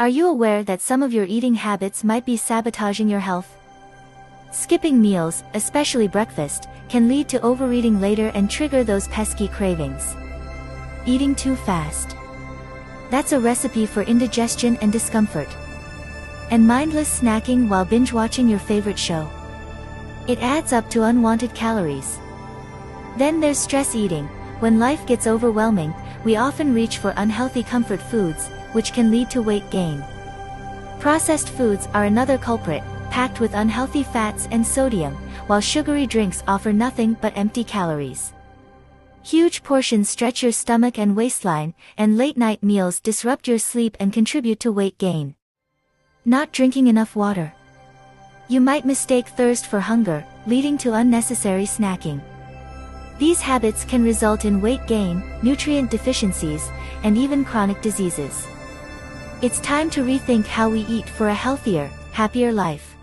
Are you aware that some of your eating habits might be sabotaging your health? Skipping meals, especially breakfast, can lead to overeating later and trigger those pesky cravings. Eating too fast. That's a recipe for indigestion and discomfort. And mindless snacking while binge-watching your favorite show. It adds up to unwanted calories. Then there's stress eating. When life gets overwhelming, we often reach for unhealthy comfort foods, which can lead to weight gain. Processed foods are another culprit, packed with unhealthy fats and sodium, while sugary drinks offer nothing but empty calories. Huge portions stretch your stomach and waistline, and late-night meals disrupt your sleep and contribute to weight gain. Not drinking enough water. You might mistake thirst for hunger, leading to unnecessary snacking. These habits can result in weight gain, nutrient deficiencies, and even chronic diseases. It's time to rethink how we eat for a healthier, happier life.